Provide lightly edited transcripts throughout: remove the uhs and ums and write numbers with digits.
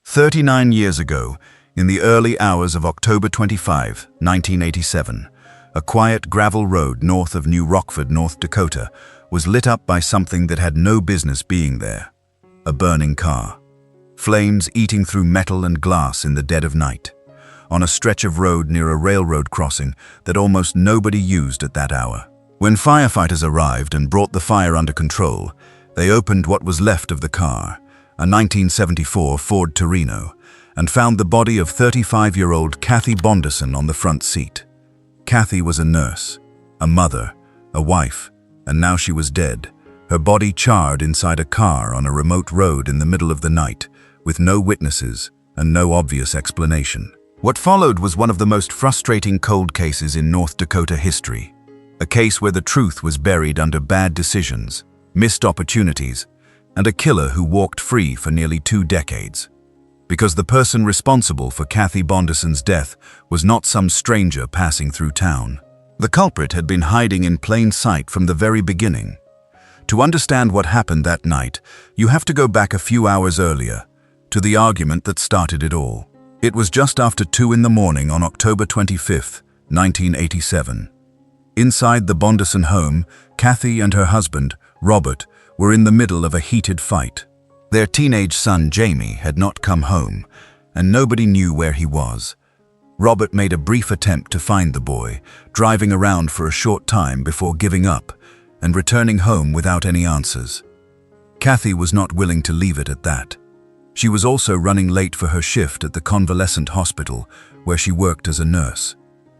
39 years ago, in the early hours of October 25, 1987, a quiet gravel road north of New Rockford, North Dakota, was lit up by something that had no business being there: a burning car. Flames eating through metal and glass in the dead of night, on a stretch of road near a railroad crossing that almost nobody used at that hour. When firefighters arrived and brought the fire under control, they opened what was left of the car, a 1974 Ford Torino, and found the body of 35-year-old Kathy Bonderson on the front seat. Kathy was a nurse, a mother, a wife, and now she was dead, her body charred inside a car on a remote road in the middle of the night, with no witnesses and no obvious explanation. What followed was one of the most frustrating cold cases in North Dakota history, a case where the truth was buried under bad decisions, missed opportunities, and a killer who walked free for nearly 2 decades. Because the person responsible for Kathy Bonderson's death was not some stranger passing through town. The culprit had been hiding in plain sight from the very beginning. To understand what happened that night, you have to go back a few hours earlier, to the argument that started it all. It was just after 2 in the morning on October 25, 1987. Inside the Bonderson home, Kathy and her husband, Robert, were in the middle of a heated fight. Their teenage son, Jamie, had not come home, and nobody knew where he was. Robert made a brief attempt to find the boy, driving around for a short time before giving up and returning home without any answers. Kathy was not willing to leave it at that. She was also running late for her shift at the convalescent hospital, where she worked as a nurse.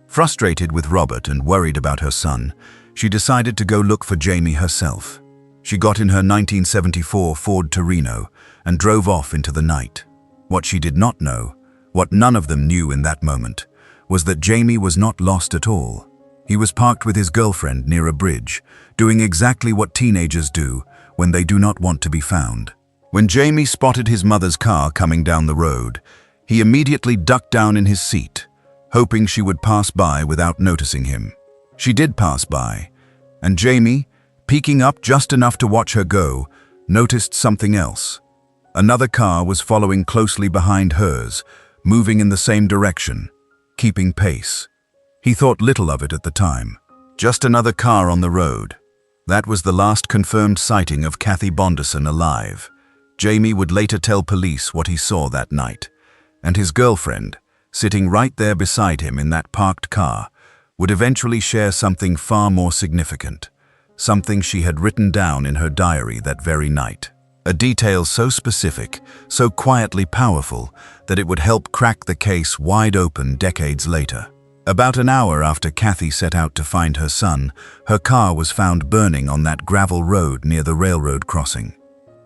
Frustrated with Robert and worried about her son, she decided to go look for Jamie herself. She got in her 1974 Ford Torino and drove off into the night. What she did not know, what none of them knew in that moment, was that Jamie was not lost at all. He was parked with his girlfriend near a bridge, doing exactly what teenagers do when they do not want to be found. When Jamie spotted his mother's car coming down the road, he immediately ducked down in his seat, hoping she would pass by without noticing him. She did pass by, and Jamie, peeking up just enough to watch her go, noticed something else. Another car was following closely behind hers, moving in the same direction, keeping pace. He thought little of it at the time. Just another car on the road. That was the last confirmed sighting of Kathy Bonderson alive. Jamie would later tell police what he saw that night, and his girlfriend, sitting right there beside him in that parked car, would eventually share something far more significant, something she had written down in her diary that very night. A detail so specific, so quietly powerful, that it would help crack the case wide open decades later. About an hour after Kathy set out to find her son, her car was found burning on that gravel road near the railroad crossing.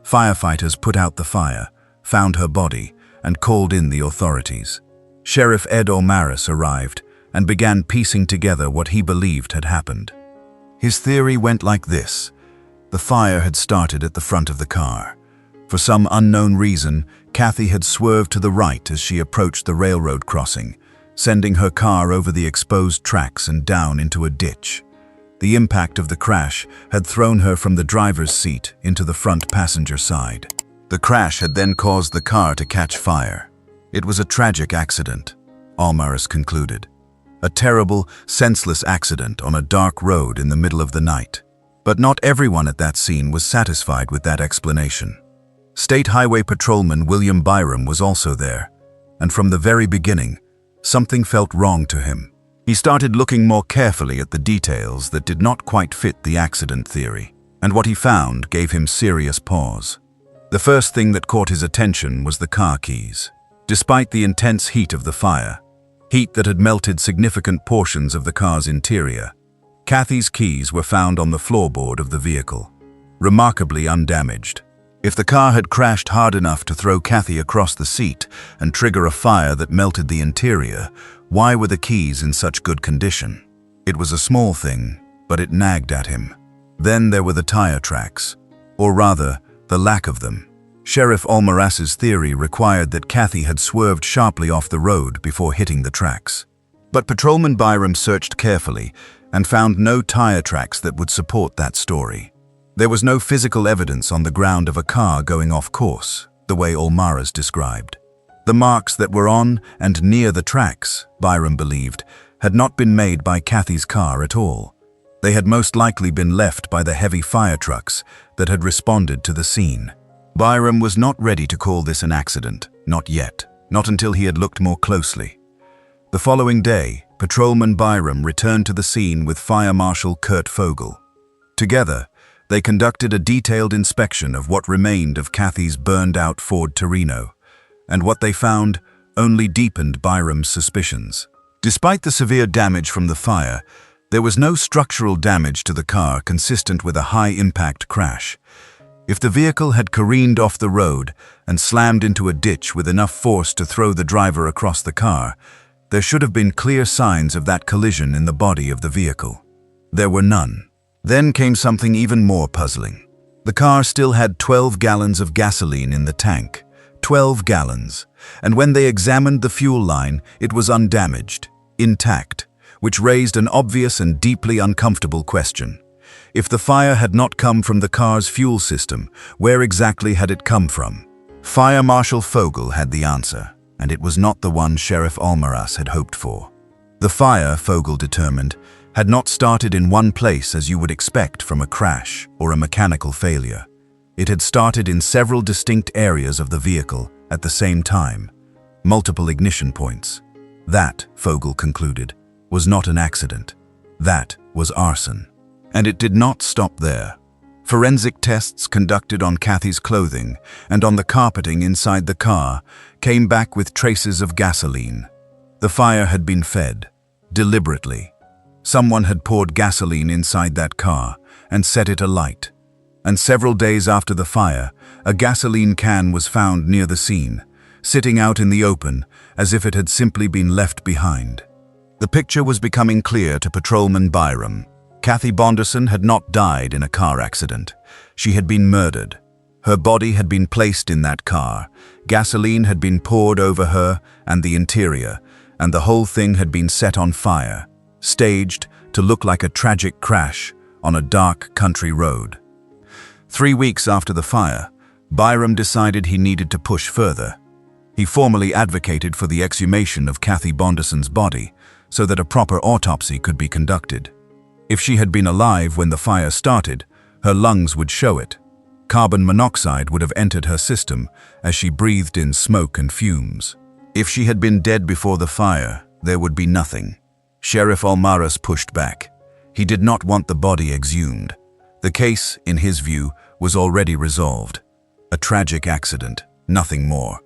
Firefighters put out the fire, found her body, and called in the authorities. Sheriff Ed O'Maris arrived and began piecing together what he believed had happened. His theory went like this: the fire had started at the front of the car. For some unknown reason, Kathy had swerved to the right as she approached the railroad crossing, sending her car over the exposed tracks and down into a ditch. The impact of the crash had thrown her from the driver's seat into the front passenger side. The crash had then caused the car to catch fire. It was a tragic accident, O'Maris concluded. A terrible, senseless accident on a dark road in the middle of the night. But not everyone at that scene was satisfied with that explanation. State Highway Patrolman William Byram was also there, and from the very beginning, something felt wrong to him. He started looking more carefully at the details that did not quite fit the accident theory, and what he found gave him serious pause. The first thing that caught his attention was the car keys. Despite the intense heat of the fire, heat that had melted significant portions of the car's interior, Kathy's keys were found on the floorboard of the vehicle, remarkably undamaged. If the car had crashed hard enough to throw Kathy across the seat and trigger a fire that melted the interior, why were the keys in such good condition? It was a small thing, but it nagged at him. Then there were the tire tracks, or rather, the lack of them. Sheriff O'Maris's theory required that Kathy had swerved sharply off the road before hitting the tracks. But Patrolman Byram searched carefully and found no tire tracks that would support that story. There was no physical evidence on the ground of a car going off course, the way O'Maris described. The marks that were on and near the tracks, Byram believed, had not been made by Kathy's car at all. They had most likely been left by the heavy fire trucks that had responded to the scene. Byram was not ready to call this an accident, not yet, not until he had looked more closely. The following day, Patrolman Byram returned to the scene with Fire Marshal Kurt Fogel. Together, they conducted a detailed inspection of what remained of Kathy's burned-out Ford Torino, and what they found only deepened Byram's suspicions. Despite the severe damage from the fire, there was no structural damage to the car consistent with a high-impact crash. If the vehicle had careened off the road and slammed into a ditch with enough force to throw the driver across the car, there should have been clear signs of that collision in the body of the vehicle. There were none. Then came something even more puzzling. The car still had 12 gallons of gasoline in the tank. 12 gallons. And when they examined the fuel line, it was undamaged, intact, which raised an obvious and deeply uncomfortable question. If the fire had not come from the car's fuel system, where exactly had it come from? Fire Marshal Fogel had the answer, and it was not the one Sheriff Almaras had hoped for. The fire, Fogel determined, had not started in one place as you would expect from a crash or a mechanical failure. It had started in several distinct areas of the vehicle at the same time, multiple ignition points. That, Fogel concluded, was not an accident. That was arson. And it did not stop there. Forensic tests conducted on Kathy's clothing and on the carpeting inside the car came back with traces of gasoline. The fire had been fed, deliberately. Someone had poured gasoline inside that car and set it alight. And several days after the fire, a gasoline can was found near the scene, sitting out in the open as if it had simply been left behind. The picture was becoming clear to Patrolman Byram. Kathy Bonderson had not died in a car accident. She had been murdered. Her body had been placed in that car. Gasoline had been poured over her and the interior, and the whole thing had been set on fire, staged to look like a tragic crash on a dark country road. 3 weeks after the fire, Byram decided he needed to push further. He formally advocated for the exhumation of Kathy Bonderson's body so that a proper autopsy could be conducted. If she had been alive when the fire started, her lungs would show it. Carbon monoxide would have entered her system as she breathed in smoke and fumes. If she had been dead before the fire, there would be nothing. Sheriff Almaras pushed back. He did not want the body exhumed. The case, in his view, was already resolved. A tragic accident, nothing more.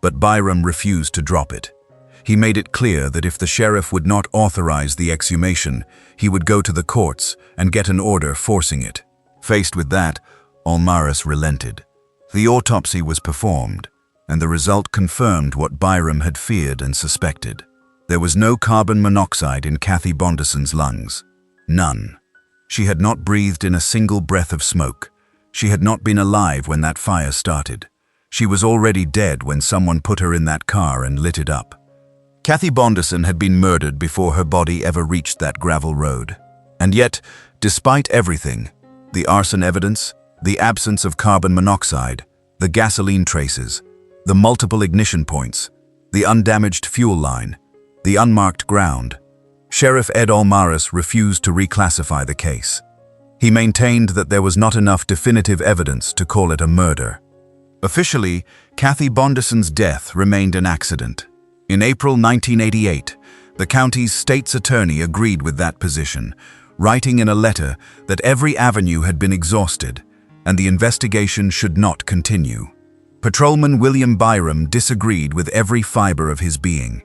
But Byram refused to drop it. He made it clear that if the sheriff would not authorize the exhumation, he would go to the courts and get an order forcing it. Faced with that, Almaras relented. The autopsy was performed, and the result confirmed what Byram had feared and suspected. There was no carbon monoxide in Kathy Bonderson's lungs. None. She had not breathed in a single breath of smoke. She had not been alive when that fire started. She was already dead when someone put her in that car and lit it up. Kathy Bonderson had been murdered before her body ever reached that gravel road. And yet, despite everything, the arson evidence, the absence of carbon monoxide, the gasoline traces, the multiple ignition points, the undamaged fuel line, the unmarked ground, Sheriff Ed Almaras refused to reclassify the case. He maintained that there was not enough definitive evidence to call it a murder. Officially, Kathy Bonderson's death remained an accident. In April 1988, the county's state's attorney agreed with that position, writing in a letter that every avenue had been exhausted and the investigation should not continue. Patrolman William Byram disagreed with every fiber of his being.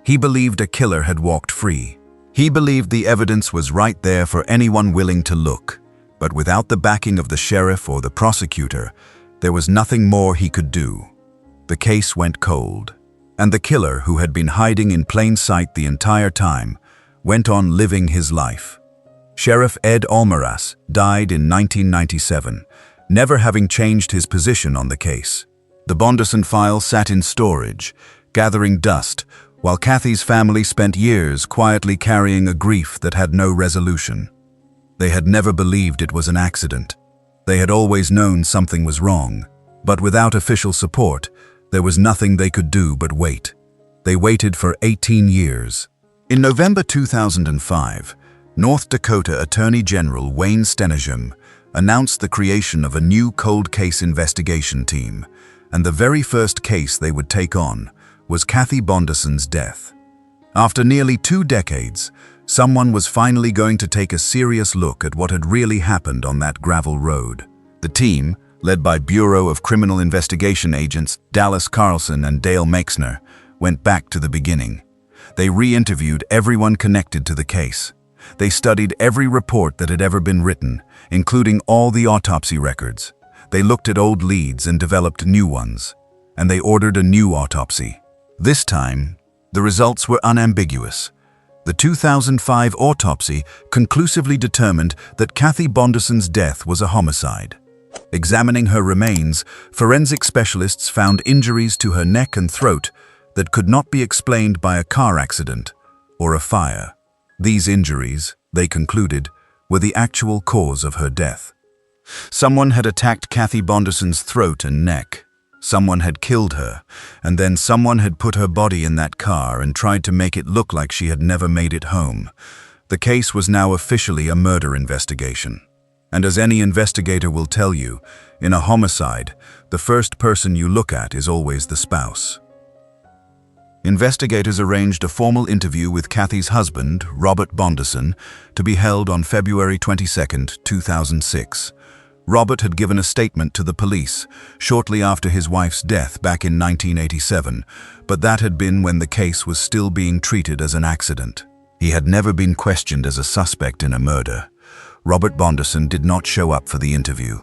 He believed a killer had walked free. He believed the evidence was right there for anyone willing to look, but without the backing of the sheriff or the prosecutor, there was nothing more he could do. The case went cold. And the killer, who had been hiding in plain sight the entire time, went on living his life. Sheriff Ed Almaras died in 1997, never having changed his position on the case. The Bonderson file sat in storage, gathering dust, while Kathy's family spent years quietly carrying a grief that had no resolution. They had never believed it was an accident. They had always known something was wrong, but without official support, There was nothing they could do but wait. They waited for 18 years. In November 2005, North Dakota Attorney General Wayne Stenehjem announced the creation of a new cold case investigation team, and the very first case they would take on was Kathy Bonderson's death. After nearly 2 decades, someone was finally going to take a serious look at what had really happened on that gravel road. The team, led by Bureau of Criminal Investigation agents Dallas Carlson and Dale Meixner, went back to the beginning. They re-interviewed everyone connected to the case. They studied every report that had ever been written, including all the autopsy records. They looked at old leads and developed new ones. And they ordered a new autopsy. This time, the results were unambiguous. The 2005 autopsy conclusively determined that Kathy Bonderson's death was a homicide. Examining her remains, forensic specialists found injuries to her neck and throat that could not be explained by a car accident or a fire. These injuries, they concluded, were the actual cause of her death. Someone had attacked Kathy Bonderson's throat and neck. Someone had killed her, and then someone had put her body in that car and tried to make it look like she had never made it home. The case was now officially a murder investigation. And as any investigator will tell you, in a homicide, the first person you look at is always the spouse. Investigators arranged a formal interview with Kathy's husband, Robert Bonderson, to be held on February 22, 2006. Robert had given a statement to the police shortly after his wife's death back in 1987, but that had been when the case was still being treated as an accident. He had never been questioned as a suspect in a murder. Robert Bonderson did not show up for the interview.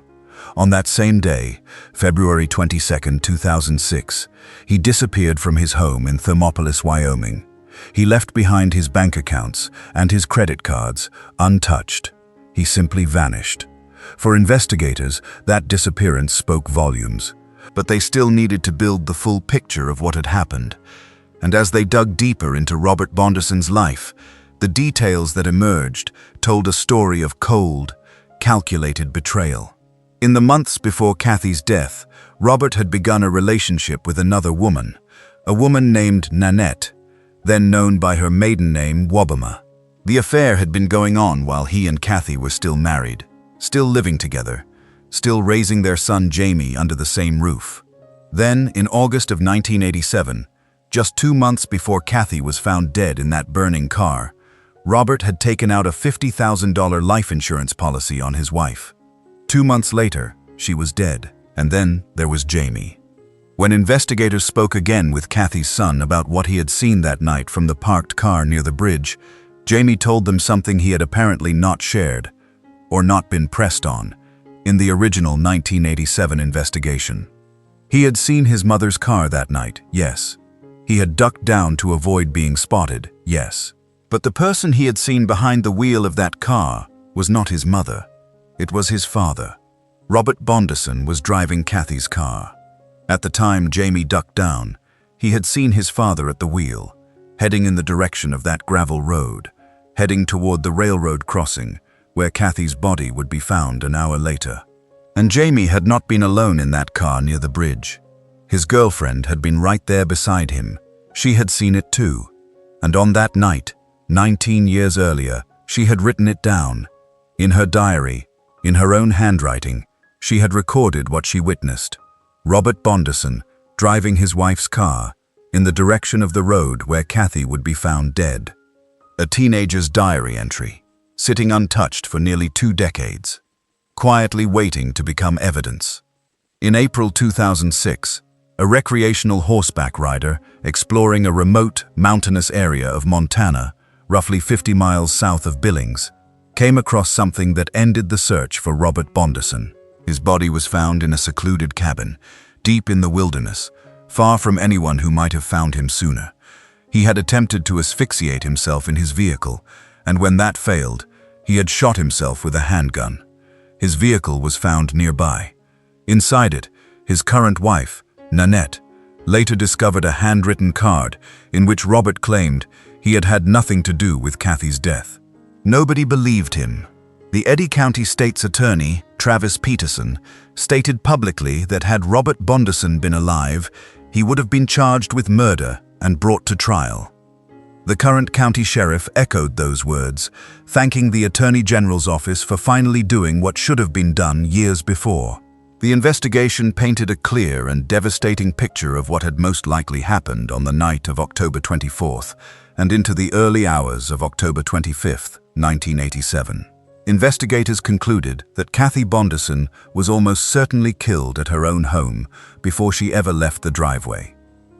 On that same day, February 22, 2006, he disappeared from his home in Thermopolis, Wyoming. He left behind his bank accounts and his credit cards untouched. He simply vanished. For investigators, that disappearance spoke volumes, but they still needed to build the full picture of what had happened. And as they dug deeper into Robert Bonderson's life, the details that emerged told a story of cold, calculated betrayal. In the months before Kathy's death, Robert had begun a relationship with another woman, a woman named Nanette, then known by her maiden name Wobama. The affair had been going on while he and Kathy were still married, still living together, still raising their son Jamie under the same roof. Then, in August of 1987, just 2 months before Kathy was found dead in that burning car, Robert had taken out a $50,000 life insurance policy on his wife. 2 months later, she was dead, and then there was Jamie. When investigators spoke again with Kathy's son about what he had seen that night from the parked car near the bridge, Jamie told them something he had apparently not shared, or not been pressed on, in the original 1987 investigation. He had seen his mother's car that night, yes. He had ducked down to avoid being spotted, yes. But the person he had seen behind the wheel of that car was not his mother. It was his father. Robert Bonderson was driving Kathy's car. At the time Jamie ducked down, he had seen his father at the wheel, heading in the direction of that gravel road, heading toward the railroad crossing, where Kathy's body would be found an hour later. And Jamie had not been alone in that car near the bridge. His girlfriend had been right there beside him. She had seen it too. And on that night, 19 years earlier, she had written it down. In her diary, in her own handwriting, she had recorded what she witnessed. Robert Bonderson driving his wife's car in the direction of the road where Kathy would be found dead. A teenager's diary entry, sitting untouched for nearly 2 decades, quietly waiting to become evidence. In April 2006, a recreational horseback rider exploring a remote, mountainous area of Montana, roughly 50 miles south of Billings, came across something that ended the search for Robert Bonderson. His body was found in a secluded cabin, deep in the wilderness, far from anyone who might have found him sooner. He had attempted to asphyxiate himself in his vehicle, and when that failed, he had shot himself with a handgun. His vehicle was found nearby. Inside it, his current wife, Nanette, later discovered a handwritten card in which Robert claimed he had had nothing to do with Kathy's death. Nobody believed him. The Eddy County State's Attorney, Travis Peterson, stated publicly that had Robert Bonderson been alive, he would have been charged with murder and brought to trial. The current county sheriff echoed those words, thanking the Attorney General's office for finally doing what should have been done years before. The investigation painted a clear and devastating picture of what had most likely happened on the night of October 24th and into the early hours of October 25th, 1987. Investigators concluded that Kathy Bonderson was almost certainly killed at her own home before she ever left the driveway.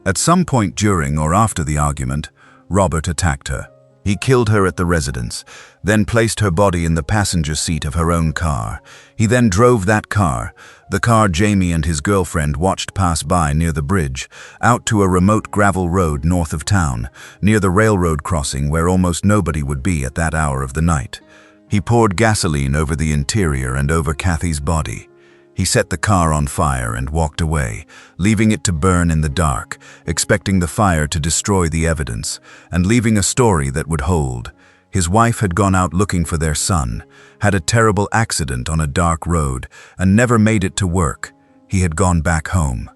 At some point during or after the argument, Robert attacked her. He killed her at the residence, then placed her body in the passenger seat of her own car. He then drove that car, the car Jamie and his girlfriend watched pass by near the bridge, out to a remote gravel road north of town, near the railroad crossing where almost nobody would be at that hour of the night. He poured gasoline over the interior and over Kathy's body. He set the car on fire and walked away, leaving it to burn in the dark, expecting the fire to destroy the evidence, and leaving a story that would hold. His wife had gone out looking for their son, had a terrible accident on a dark road, and never made it to work. He had gone back home.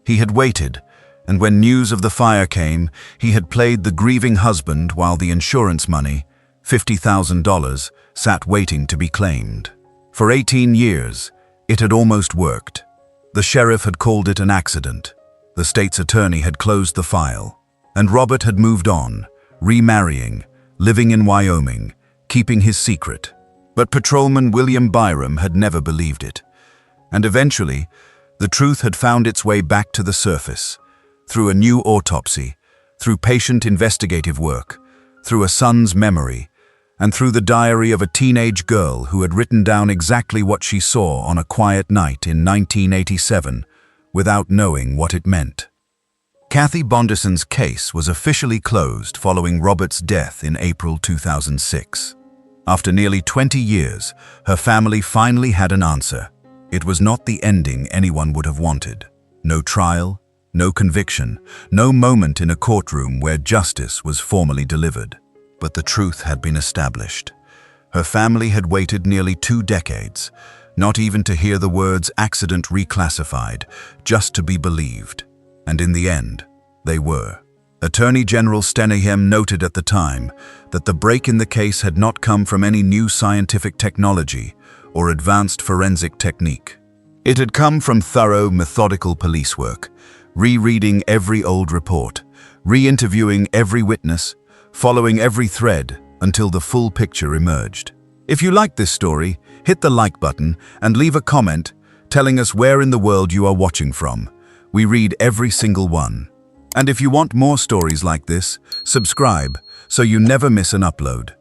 He had waited, and when news of the fire came, he had played the grieving husband while the insurance money, $50,000, sat waiting to be claimed. For 18 years, it had almost worked. The sheriff had called it an accident. The state's attorney had closed the file. And Robert had moved on, remarrying, living in Wyoming, keeping his secret. But patrolman William Byram had never believed it. And eventually, the truth had found its way back to the surface. Through a new autopsy, through patient investigative work, through a son's memory, and through the diary of a teenage girl who had written down exactly what she saw on a quiet night in 1987, without knowing what it meant. Kathy Bonderson's case was officially closed following Robert's death in April 2006. After nearly 20 years, her family finally had an answer. It was not the ending anyone would have wanted. No trial, no conviction, no moment in a courtroom where justice was formally delivered. But the truth had been established. Her family had waited nearly 2 decades, not even to hear the words accident reclassified, just to be believed. And in the end, they were. Attorney General Stenihem noted at the time that the break in the case had not come from any new scientific technology or advanced forensic technique. It had come from thorough, methodical police work, rereading every old report, re-interviewing every witness, following every thread until the full picture emerged. If you like this story, hit the like button and leave a comment telling us where in the world you are watching from. We read every single one. And if you want more stories like this, subscribe so you never miss an upload.